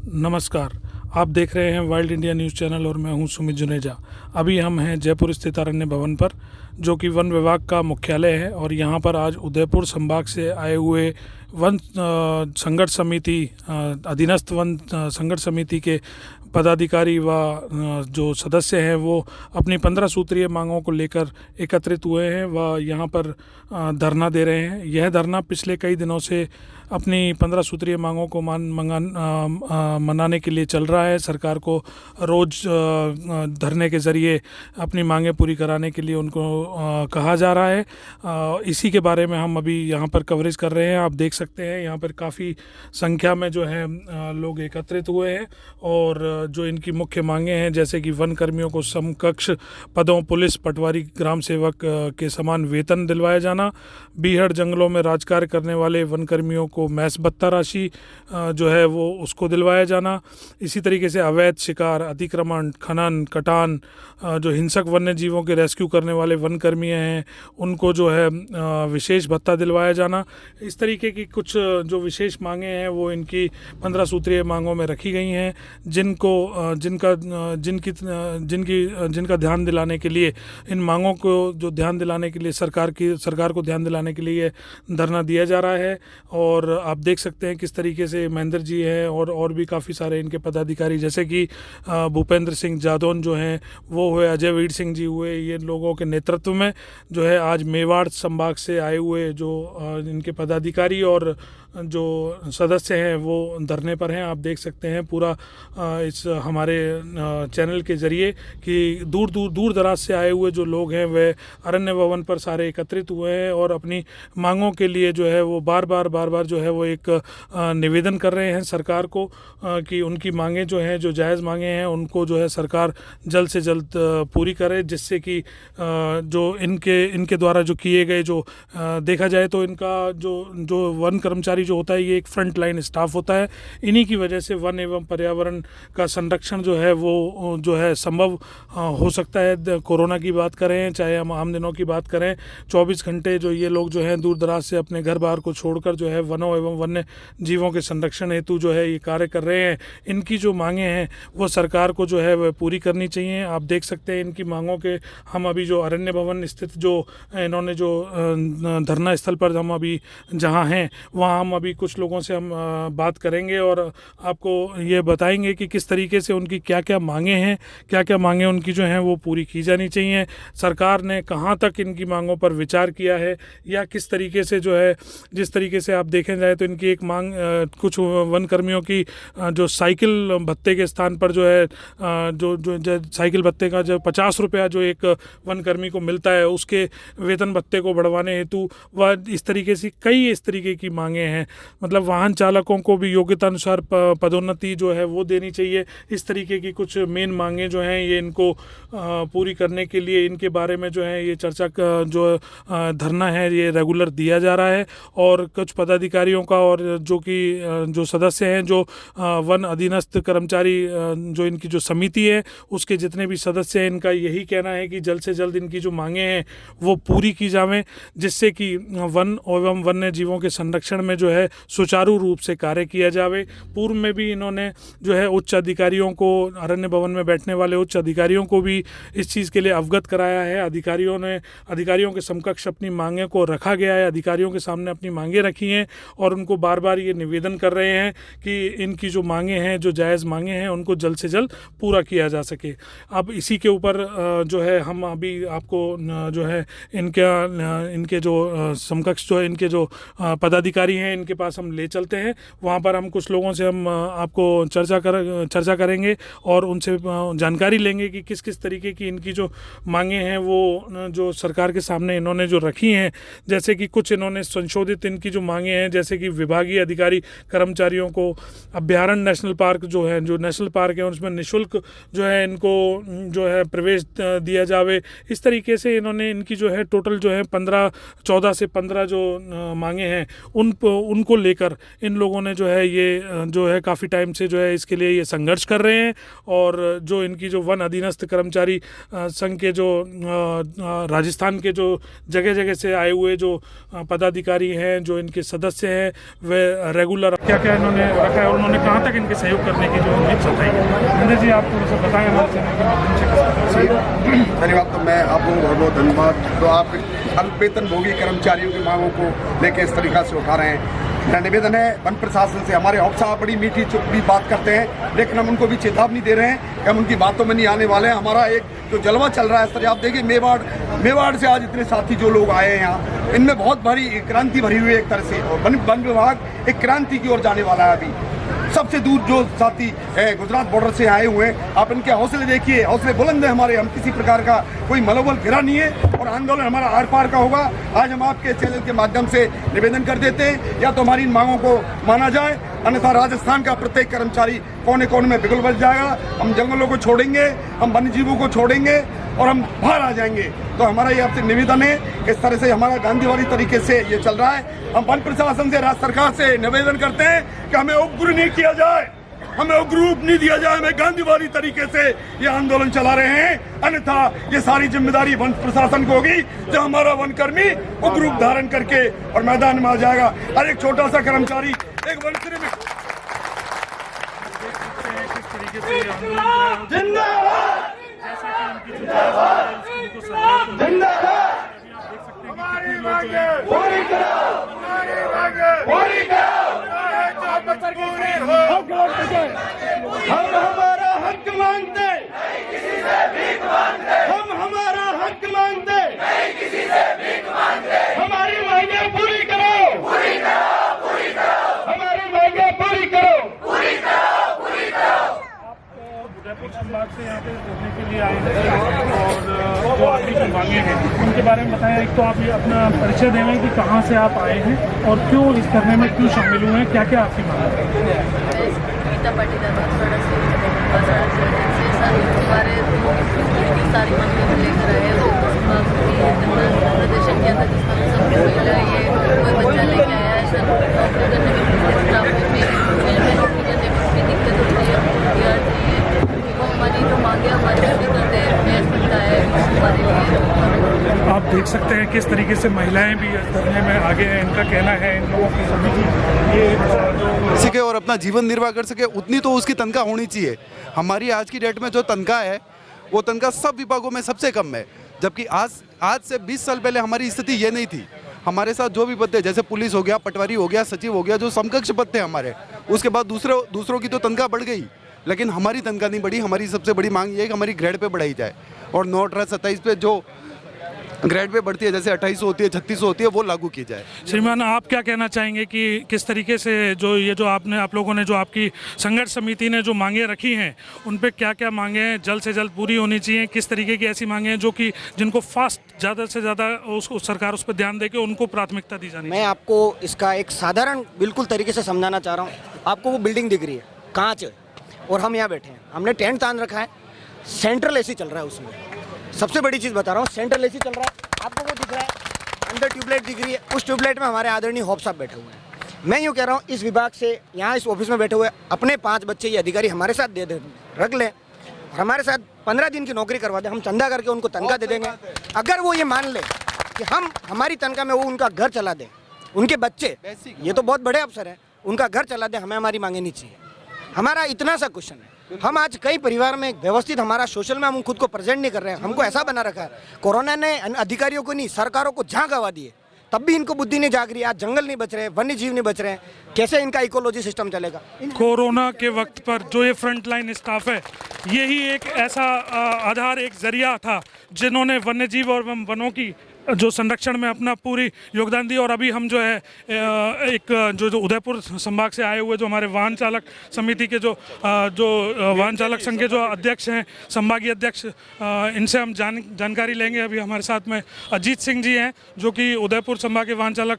नमस्कार। आप देख रहे हैं वाइल्ड इंडिया न्यूज़ चैनल और मैं हूं सुमित जुनेजा। अभी हम हैं जयपुर स्थित अरण्य भवन पर, जो कि वन विभाग का मुख्यालय है। और यहां पर आज उदयपुर संभाग से आए हुए वन संघर्ष समिति अधीनस्थ वन संघर्ष समिति के पदाधिकारी व जो सदस्य हैं वो अपनी 15 सूत्रीय मांगों को लेकर एकत्रित हुए हैं व यहाँ पर धरना दे रहे हैं। यह धरना पिछले कई दिनों से अपनी 15 सूत्रीय मांगों को मनाने के लिए चल रहा है। सरकार को रोज़ धरने के ज़रिए अपनी मांगें पूरी कराने के लिए उनको कहा जा रहा है। इसी के बारे में हम अभी यहाँ पर कवरेज कर रहे हैं। आप देख सकते हैं यहाँ पर काफ़ी संख्या में जो है लोग एकत्रित हुए हैं और जो इनकी मुख्य मांगे हैं, जैसे कि वन कर्मियों को समकक्ष पदों पुलिस, पटवारी, ग्राम सेवक के समान वेतन दिलवाया जाना, बीहड़ जंगलों में राजकार्य करने वाले वन कर्मियों को मैस भत्ता राशि जो है वो उसको दिलवाया जाना। इसी तरीके से अवैध शिकार, अतिक्रमण, खनन, कटान, जो हिंसक वन्य जीवों के रेस्क्यू करने वाले वन कर्मी हैं उनको जो है विशेष भत्ता दिलवाया जाना। इस तरीके की कुछ जो विशेष मांगे हैं वो इनकी 15 सूत्रीय मांगों में रखी गई हैं, जिनका ध्यान दिलाने के लिए, इन मांगों को जो ध्यान दिलाने के लिए सरकार को ध्यान दिलाने के लिए धरना दिया जा रहा है। और आप देख सकते हैं किस तरीके से महेंद्र जी हैं और भी काफ़ी सारे इनके पदाधिकारी, जैसे कि भूपेंद्र सिंह जादौन जो हैं वो हुए, अजय वीर सिंह जी हुए, ये लोगों के नेतृत्व में जो है आज मेवाड़ संभाग से आए हुए जो इनके पदाधिकारी और जो सदस्य हैं वो धरने पर हैं। आप देख सकते हैं पूरा इस हमारे चैनल के ज़रिए कि दूर दराज से आए हुए जो लोग हैं वे अरण्य भवन पर सारे एकत्रित हुए हैं और अपनी मांगों के लिए जो है वो बार बार जो है वो एक निवेदन कर रहे हैं सरकार को कि उनकी मांगें जो हैं, जो जायज़ मांगें हैं, उनको जो है सरकार जल्द से जल्द पूरी करे, जिससे कि जो इनके द्वारा जो किए गए, जो देखा जाए तो इनका जो वन कर्मचारी जो होता है ये एक फ्रंट लाइन स्टाफ होता है। इन्हीं की वजह से वन एवं पर्यावरण का संरक्षण जो है वो जो है संभव हो सकता है। कोरोना की बात करें, चाहे हम आम दिनों की बात करें, 24 घंटे जो ये लोग जो हैं दूर दराज से अपने घर बार को छोड़कर जो है वनों एवं वन्य जीवों के संरक्षण हेतु जो है ये कार्य कर रहे हैं। इनकी जो मांगे हैं वो सरकार को जो है वह पूरी करनी चाहिए। आप देख सकते हैं इनकी मांगों के, हम अभी जो अरण्य भवन स्थित जो इन्होंने जो धरना स्थल पर हम अभी जहाँ हैं वहाँ हम अभी कुछ लोगों से हम बात करेंगे और आपको ये बताएंगे कि किस तरीके से उनकी क्या क्या मांगे हैं, क्या क्या मांगे उनकी जो हैं वो पूरी की जानी चाहिए। सरकार ने कहाँ तक इनकी मांगों पर विचार किया है या किस तरीके से जो है, जिस तरीके से आप देखें जाए तो इनकी एक मांग कुछ वन कर्मियों की जो साइकिल भत्ते के स्थान पर जो है जो साइकिल भत्ते का जो 50 रुपया जो एक वन कर्मी को मिलता है उसके वेतन भत्ते को बढ़वाने हेतु वह इस तरीके से कई इस तरीके की मांगे हैं। मतलब वाहन चालकों को भी योग्यता अनुसार पदोन्नति जो है वो देनी चाहिए। इस तरीके की कुछ मेन मांगे जो हैं ये इनको पूरी करने के लिए इनके बारे में जो है ये चर्चा जो धरना है ये रेगुलर दिया जा रहा है। और कुछ पदाधिकारियों का और जो सदस्य हैं, जो वन अधीनस्थ कर्मचारी जो इनकी जो समिति है उसके जितने भी सदस्य हैं, इनका यही कहना है कि जल्द से जल्द इनकी जो मांगे हैं वो पूरी की जावें, जिससे कि वन एवं वन्य जीवों के संरक्षण में जो है सुचारू रूप से कार्य किया जावे। पूर्व में भी इन्होंने जो है उच्च अधिकारियों को, अरण्य भवन में बैठने वाले उच्च अधिकारियों को भी इस चीज़ के लिए अवगत कराया है। अधिकारियों के समकक्ष अपनी मांगे को रखा गया है, अधिकारियों के सामने अपनी मांगे रखी हैं और उनको बार बार ये निवेदन कर रहे हैं कि इनकी जो मांगे हैं, जो जायज़ मांगे हैं, उनको जल्द से जल्द पूरा किया जा सके। अब इसी के ऊपर जो है हम अभी आपको जो है इनके जो समकक्ष जो इनके जो पदाधिकारी हैं इनके पास हम ले चलते हैं। वहाँ पर हम कुछ लोगों से हम आपको चर्चा करेंगे और उनसे जानकारी लेंगे कि किस किस तरीके की इनकी जो मांगे हैं वो जो सरकार के सामने इन्होंने जो रखी हैं। जैसे कि कुछ इन्होंने संशोधित इनकी जो मांगे हैं, जैसे कि विभागीय अधिकारी कर्मचारियों को अभ्यारण्य नेशनल पार्क जो है, जो नेशनल पार्क है उसमें निःशुल्क जो है इनको जो है प्रवेश दिया जावे। इस तरीके से इन्होंने इनकी जो है टोटल जो है 14 से 15 जो मांगे हैं उनको लेकर इन लोगों ने जो है ये जो है काफ़ी टाइम से जो है इसके लिए ये संघर्ष कर रहे हैं। और जो इनकी जो वन अधीनस्थ कर्मचारी संघ के जो राजस्थान के जो जगह जगह से आए हुए जो पदाधिकारी हैं, जो इनके सदस्य हैं, वे रेगुलर क्या क्या इन्होंने रखा है, उन्होंने कहाँ तक इनके सहयोग करने की जो उम्मीद जताई है। नरेंद्र जी, आप थोड़ा सा बताएं। पहली बात तो मैं आप लोगों को बहुत बहुत धन्यवाद। तो आप अल्प वेतनभोगी कर्मचारियों की मांगों को लेकर इस तरीका से उठा रहे हैं। मेरा निवेदन है वन प्रशासन से, हमारे ऑफ साहब बड़ी मीठी चुपड़ी बात करते हैं, लेकिन हम उनको भी चेतावनी दे रहे हैं कि हम उनकी बातों में नहीं आने वाले हैं। हमारा एक जो जलवा चल रहा है इस तरह, आप देखिए मेवाड़ से आज इतने साथी जो लोग आए हैं यहाँ, इनमें बहुत भारी क्रांति भरी हुई है एक तरह से। और वन विभाग एक क्रांति की ओर जाने वाला है। अभी सबसे दूर जो साथी गुजरात बॉर्डर से आए हुए हैं, आप इनके हौसले देखिए, हौसले बुलंद है हमारे। हम किसी प्रकार का कोई मनोबल गिरा नहीं है और आंदोलन हमारा आर पार का होगा। आज हम आपके चैनल के माध्यम से निवेदन कर देते हैं, या तो हमारी इन मांगों को माना जाए, अन्यथा राजस्थान का प्रत्येक कर्मचारी कोने कोने में बिगुल बच जाएगा। हम जंगलों को छोड़ेंगे, हम वन्य जीवों को छोड़ेंगे और हम बाहर आ जाएंगे। तो हमारा ये आपसे निवेदन है, इस तरह से हमारा गांधीवादी तरीके से ये चल रहा है। हम वन प्रशासन से, राज्य सरकार से निवेदन करते हैं कि हमें उग्र नहीं किया जाए, हमें उग्र रूप नहीं दिया जाए। हमें गांधीवादी तरीके से ये आंदोलन चला रहे हैं, अन्यथा ये सारी जिम्मेदारी वन प्रशासन को होगी, जो हमारा वन कर्मी उग्र रूप धारण करके और मैदान में आ जाएगा। हर एक छोटा सा कर्मचारी एक वन में हम हमारा हक मांगते, हम हमारा हक मांगते, हमारी मांगे पूरी करो, हमारी मांगे पूरी करो। उदयपुर संभाग से यहाँ पे जुड़ने के लिए आए हैं और जो आपकी जो मांगे हैं उनके बारे में बताएं। एक तो आप ये अपना परिचय दें कि कहाँ से आप आए हैं और क्यों इस धरने में क्यों शामिल हुए हैं, क्या क्या आपकी मांग है। सारी मांगें लेकर आए हैं, प्रदर्शन किया था जिसमें सबको मिला। ये कोई बच्चा लेके आया है सर, नौकरी करने में नौकरी करने में उसकी दिक्कत होती है, विद्यार्थी है, वो हमारी जो मांगे हमारी पूरी करते हैं, बेस बनता है हमारे लिए। आप देख सकते हैं किस तरीके से महिलाएं भी इस धरने में आगे हैं। इनका कहना है इन लोगों की सभी ये सके और अपना जीवन निर्वाह कर सके, उतनी तो उसकी तनख्वाह होनी चाहिए। हमारी आज की डेट में जो तनख्वाह है वो तनख्वाह सब विभागों में सबसे कम है, जबकि आज से 20 साल पहले हमारी स्थिति ये नहीं थी। हमारे साथ जो भी पद थे, जैसे पुलिस हो गया, पटवारी हो गया, सचिव हो गया, जो समकक्ष पद थे हमारे, उसके बाद दूसरों की तो तनख्वाह बढ़ गई, लेकिन हमारी तनख्वाह नहीं बढ़ी। हमारी सबसे बड़ी मांग ये है कि हमारी ग्रेड पे बढ़ाई जाए और 9, 18, 27 पे जो ग्रेड पे बढ़ती है, जैसे 2800 होती है, 3600 होती है, वो लागू की जाए। श्रीमान, आप क्या कहना चाहेंगे कि किस तरीके से जो आप लोगों ने जो आपकी संघर्ष समिति ने जो मांगे रखी हैं, उन पे क्या क्या मांगे हैं जल्द से जल्द पूरी होनी चाहिए? किस तरीके की ऐसी मांगे हैं जो कि जिनको फास्ट ज़्यादा से ज़्यादा सरकार उस पर ध्यान दे के उनको प्राथमिकता दी जानी? मैं आपको इसका एक साधारण बिल्कुल तरीके से समझाना चाह रहा हूँ। आपको वो बिल्डिंग दिख रही है, कांच है, और हम यहाँ बैठे हैं, हमने टेंट तान रखा है, सेंट्रल एसी चल रहा है उसमें। सबसे बड़ी चीज़ बता रहा हूँ, सेंट्रल एसी चल रहा है, आपको वो दिख रहा है, अंदर ट्यूबलाइट दिख रही है, उस ट्यूबलाइट में हमारे आदरणीय हॉप साहब बैठे हुए हैं। मैं यूँ कह रहा हूँ, इस विभाग से यहाँ इस ऑफिस में बैठे हुए अपने 5 बच्चे ये अधिकारी हमारे साथ दे रख लें, हमारे साथ 15 दिन की नौकरी करवा दें, हम चंदा करके उनको तनख्वाह दे देंगे। अगर वो ये मान ले कि हम हमारी तनख्वाह में वो उनका घर चला दें, उनके बच्चे, ये तो बहुत बड़े अफसर हैं, उनका घर चला दें, हमें हमारी मांगे नहीं चाहिए। हमारा इतना सा क्वेश्चन है। हम आज कई परिवार में व्यवस्थित हमारा सोशल में हम खुद को प्रेजेंट नहीं कर रहे हैं, हमको ऐसा बना रखा है। कोरोना ने अधिकारियों को नहीं, सरकारों को जहाँ गवा दिए, तब भी इनको बुद्धि नहीं जाग रही। आज जंगल नहीं बच रहे, वन्य जीव नहीं बच रहे हैं, कैसे इनका इकोलॉजी सिस्टम चलेगा? कोरोना के वक्त पर जो ये फ्रंट लाइन स्टाफ है, यही एक ऐसा आधार, एक जरिया था जिन्होंने वन्य जीव और वनों की जो संरक्षण में अपना पूरी योगदान दिया। और अभी हम जो है एक जो उदयपुर संभाग से आए हुए जो हमारे वाहन चालक समिति के जो वाहन चालक संघ के जो अध्यक्ष हैं, संभागीय अध्यक्ष, इनसे हम जानकारी लेंगे। अभी हमारे साथ में अजीत सिंह जी हैं, जो कि उदयपुर संभाग के वाहन चालक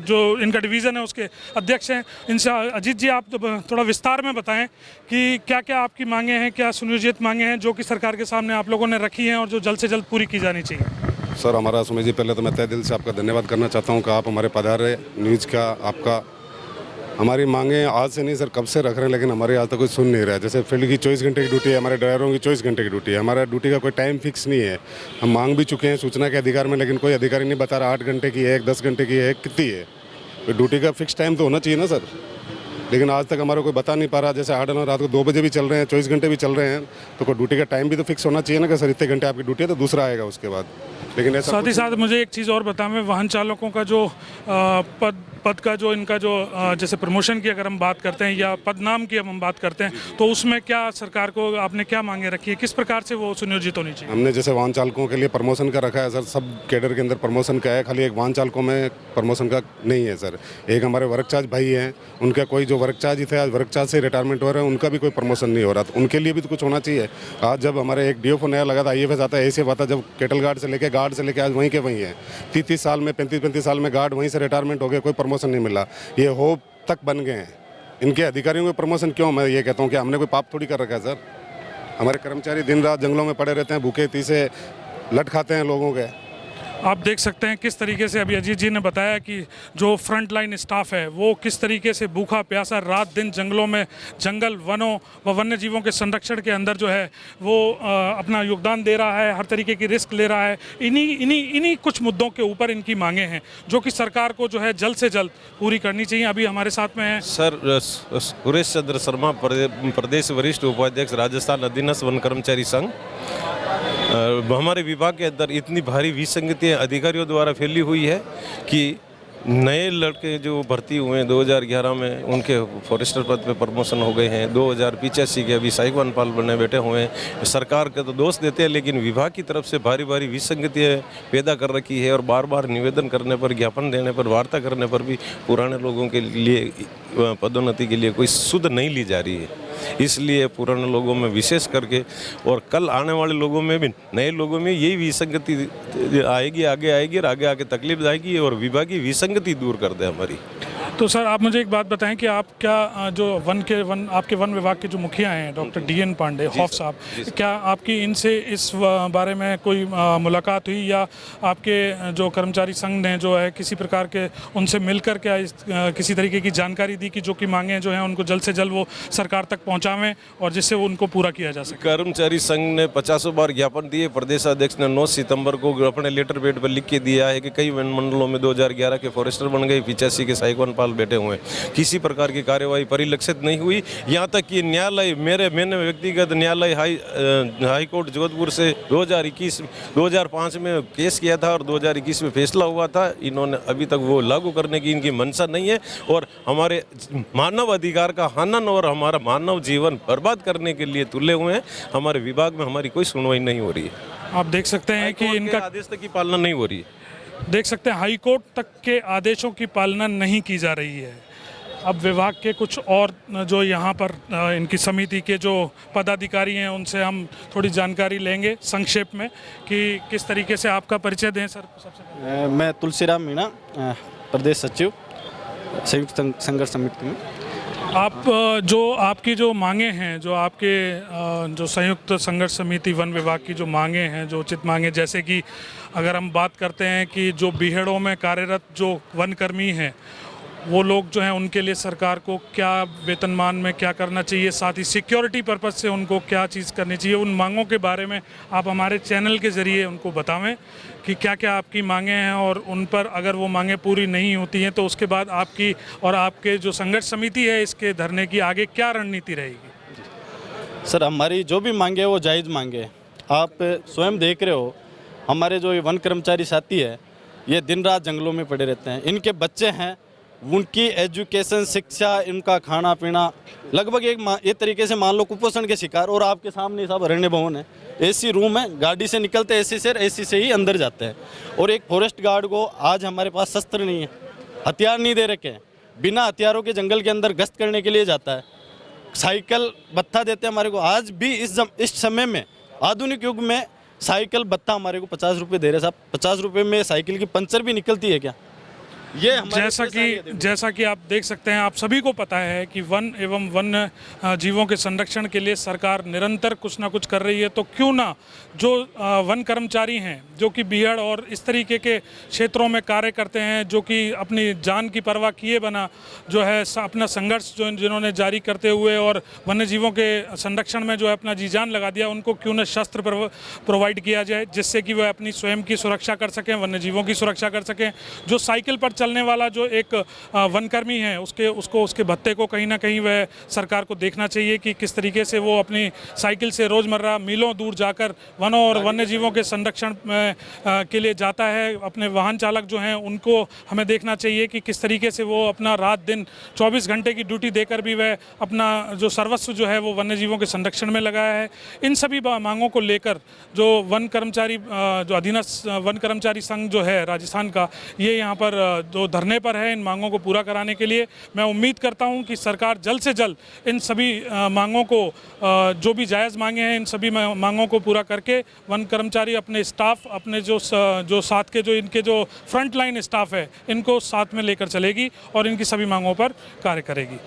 जो इनका डिवीज़न है उसके अध्यक्ष हैं। इनसे अजीत जी, आप थोड़ा विस्तार में बताएं कि क्या क्या आपकी मांगे हैं, क्या सुनियोजित मांगे हैं जो कि सरकार के सामने आप लोगों ने रखी हैं और जो जल्द से जल्द पूरी की जानी चाहिए? सर, हमारा सुमेश जी, पहले तो मैं तहे दिल से आपका धन्यवाद करना चाहता हूं कि आप हमारे पधारे। न्यूज़ का आपका हमारी मांगे आज से नहीं सर, कब से रख रहे हैं, लेकिन हमारे आज तक कोई सुन नहीं रहा है। जैसे फील्ड की 24 घंटे की ड्यूटी है, हमारे ड्राइवरों की 24 घंटे की ड्यूटी है, हमारा ड्यूटी का कोई टाइम फिक्स नहीं है। हम मांग भी चुके हैं सूचना के अधिकार में, लेकिन कोई अधिकारी नहीं बता रहा 8 घंटे की है, 10 घंटे की है, कितनी है। तो ड्यूटी का फिक्स टाइम तो होना चाहिए ना सर, लेकिन आज तक हमारा कोई बता नहीं पा रहा। जैसे 8 रात को 2 बजे भी चल रहे हैं, 24 घंटे भी चल रहे हैं, तो कोई ड्यूटी का टाइम भी तो फिक्स होना चाहिए ना कि सर इतने घंटे आपकी ड्यूटी है तो दूसरा आएगा उसके बाद। लेकिन ऐसा साथ ही साथ मुझे एक चीज़ और बताएं, वाहन चालकों का जो पद का जो इनका जो जैसे प्रमोशन की अगर हम बात करते हैं या पदनाम की हम बात करते हैं, तो उसमें क्या सरकार को आपने क्या मांगे रखी है, किस प्रकार से वो सुनियोजित होनी चाहिए? हमने जैसे वाहन चालकों के लिए प्रमोशन का रखा है सर, सब कैडर के अंदर प्रमोशन का है, खाली एक वाहन चालकों में प्रमोशन का नहीं है सर। एक हमारे वर्क चार्ज भाई हैं, उनका कोई जो वर्क चार्ज ही थे, आज वर्क चार्ज से रिटायरमेंट हो रहे हैं, उनका भी कोई प्रमोशन नहीं हो रहा, तो उनके लिए भी तो कुछ होना चाहिए। आज जब हमारे एक DFO नया लगा था, IFS आता है, ऐसे आता, जब केटल गार्ड से लेके आज वहीं के वहीं है। 30 साल में 35 साल में गार्ड वहीं से रिटायरमेंट हो गए, कोई प्रमोशन नहीं मिला। ये होप तक बन गए हैं, इनके अधिकारियों को प्रमोशन क्यों? मैं ये कहता हूँ कि हमने कोई पाप थोड़ी कर रखा है सर। हमारे कर्मचारी दिन रात जंगलों में पड़े रहते हैं, भूखे तीसे लट खाते हैं लोगों के। आप देख सकते हैं किस तरीके से अभी अजीत जी ने बताया कि जो फ्रंट लाइन स्टाफ है वो किस तरीके से भूखा प्यासा रात दिन जंगलों में, जंगल वनों व वन्य जीवों के संरक्षण के अंदर जो है वो अपना योगदान दे रहा है, हर तरीके की रिस्क ले रहा है। इन्हीं कुछ मुद्दों के ऊपर इनकी मांगे हैं जो कि सरकार को जो है जल्द से जल्द पूरी करनी चाहिए। अभी हमारे साथ में है सर सुरेश चंद्र शर्मा, प्रदेश वरिष्ठ उपाध्यक्ष, राजस्थान अधीनस्थ वन कर्मचारी संघ। हमारे विभाग के अंदर इतनी भारी विसंगतियाँ अधिकारियों द्वारा फैली हुई है कि नए लड़के जो भर्ती हुए हैं 2011 में, उनके फॉरेस्टर पद पे प्रमोशन हो गए हैं। 2085 के अभी सहायक वनपाल बने बैठे हुए हैं। सरकार का तो दोष देते हैं, लेकिन विभाग की तरफ से भारी भारी विसंगतियाँ पैदा कर रखी है और बार बार निवेदन करने पर, ज्ञापन देने पर, वार्ता करने पर भी पुराने लोगों के लिए पदोन्नति के लिए कोई सुध नहीं ली जा रही है। इसलिए पुराने लोगों में विशेष करके और कल आने वाले लोगों में भी, नए लोगों में यही विसंगति आएगी, आगे आएगी और आगे आगे तकलीफ आएगी और विभाग की विसंगति दूर कर दे हमारी। तो सर आप मुझे एक बात बताएं कि आप क्या जो आपके वन विभाग के जो मुखिया हैं डॉक्टर DN पांडे हॉफ साहब, क्या आपकी इनसे इस बारे में कोई मुलाकात हुई या आपके जो कर्मचारी संघ ने जो है किसी प्रकार के उनसे मिलकर क्या किसी तरीके की जानकारी दी कि जो कि मांगे जो हैं उनको जल्द से जल्द वो सरकार तक पहुँचावें और जिससे उनको पूरा किया जा सके? कर्मचारी संघ ने 50 बार ज्ञापन दिए। प्रदेशाध्यक्ष ने 9 सितंबर को अपने लेटर पैड पर लिख के दिया है कि कई वन मंडलों में 2011 के फॉरेस्टर बन गए, 85 के सहायक वनपाल बैठे हुए, किसी प्रकार की कार्यवाही परिलक्षित नहीं हुई। यहाँ तक कि न्यायालय, मैंने व्यक्तिगत न्यायालय हाई कोर्ट जोधपुर से 2005 में केस किया था और 2021 में फैसला हुआ था। इन्होंने अभी तक वो लागू करने की इनकी मंशा नहीं है और हमारे मानव अधिकार का हनन और हमारा मानव जीवन बर्बाद करने के लिए तुले हुए हैं। हमारे विभाग में हमारी कोई सुनवाई नहीं हो रही है। आप देख सकते हैं कि इनका आदेश तक की पालना नहीं हो रही है। देख सकते हैं हाई कोर्ट तक के आदेशों की पालना नहीं की जा रही है। अब विभाग के कुछ और जो यहाँ पर इनकी समिति के जो पदाधिकारी हैं उनसे हम थोड़ी जानकारी लेंगे संक्षेप में कि किस तरीके से आपका परिचय दें सर। सबसे पहले मैं तुलसीराम मीणा, प्रदेश सचिव, संयुक्त संघर्ष समिति में। आप जो आपकी जो मांगे हैं, जो आपके जो संयुक्त संघर्ष समिति वन विभाग की जो मांगे हैं, जो उचित मांगे, जैसे कि अगर हम बात करते हैं कि जो बीहड़ों में कार्यरत जो वनकर्मी हैं वो लोग जो हैं उनके लिए सरकार को क्या वेतनमान में क्या करना चाहिए, साथ ही सिक्योरिटी पर्पज़ से उनको क्या चीज़ करनी चाहिए, उन मांगों के बारे में आप हमारे चैनल के ज़रिए उनको बतावें कि क्या क्या आपकी मांगे हैं और उन पर अगर वो मांगे पूरी नहीं होती हैं तो उसके बाद आपकी और आपके जो संघर्ष समिति है इसके धरने की आगे क्या रणनीति रहेगी? सर हमारी जो भी मांगे है वो जायज़ मांगे है। आप स्वयं देख रहे हो हमारे जो ये वन कर्मचारी साथी है ये दिन रात जंगलों में पड़े रहते हैं। इनके बच्चे हैं, उनकी एजुकेशन, शिक्षा, इनका खाना पीना लगभग एक तरीके से मान लो कुपोषण के शिकार। और आपके सामने सब अरण्य भवन है, AC रूम है, गाड़ी से निकलते AC से, AC से ही अंदर जाते हैं। और एक फॉरेस्ट गार्ड को आज हमारे पास शस्त्र नहीं है, हथियार नहीं दे रखे हैं, बिना हथियारों के जंगल के अंदर गश्त करने के लिए जाता है। साइकिल भत्ता देते हैं हमारे को। आज भी इस समय में आधुनिक युग में साइकिल भत्ता हमारे को 50 रुपये दे रहे साहब। 50 रुपये में साइकिल की पंचर भी निकलती है क्या? ये हमारे जैसा कि आप देख सकते हैं, आप सभी को पता है कि वन एवं वन्य जीवों के संरक्षण के लिए सरकार निरंतर कुछ ना कुछ कर रही है। तो क्यों ना जो वन कर्मचारी हैं, जो कि बीहड़ और इस तरीके के क्षेत्रों में कार्य करते हैं, जो कि अपनी जान की परवाह किए बिना जो है अपना संघर्ष जो जिन्होंने जारी करते हुए और वन्य जीवों के संरक्षण में जो है अपना जी जान लगा दिया, उनको क्यों न शस्त्र प्रोवाइड किया जाए, जिससे कि वह अपनी स्वयं की सुरक्षा कर सकें, वन्य जीवों की सुरक्षा कर सकें। जो साइकिल पर चलने वाला जो एक वनकर्मी है, उसके भत्ते को कहीं ना कहीं वह सरकार को देखना चाहिए कि किस तरीके से वो अपनी साइकिल से रोज़मर्रा मीलों दूर जाकर वनों और वन्य जीवों के संरक्षण के लिए जाता है। अपने वाहन चालक जो हैं उनको हमें देखना चाहिए कि किस तरीके से वो अपना रात दिन 24 घंटे की ड्यूटी देकर भी वह अपना जो सर्वस्व जो है वो वन्य जीवों के संरक्षण में लगाया है। इन सभी मांगों को लेकर जो वन कर्मचारी जो अधीनस्थ वन कर्मचारी संघ जो है राजस्थान का, ये यहाँ पर जो धरने पर है इन मांगों को पूरा कराने के लिए। मैं उम्मीद करता हूँ कि सरकार जल्द से जल्द इन सभी मांगों को, जो भी जायज़ मांगे हैं, इन सभी मांगों को पूरा करके वन कर्मचारी अपने स्टाफ, अपने जो साथ के जो इनके जो फ्रंट लाइन स्टाफ है, इनको साथ में लेकर चलेगी और इनकी सभी मांगों पर कार्य करेगी।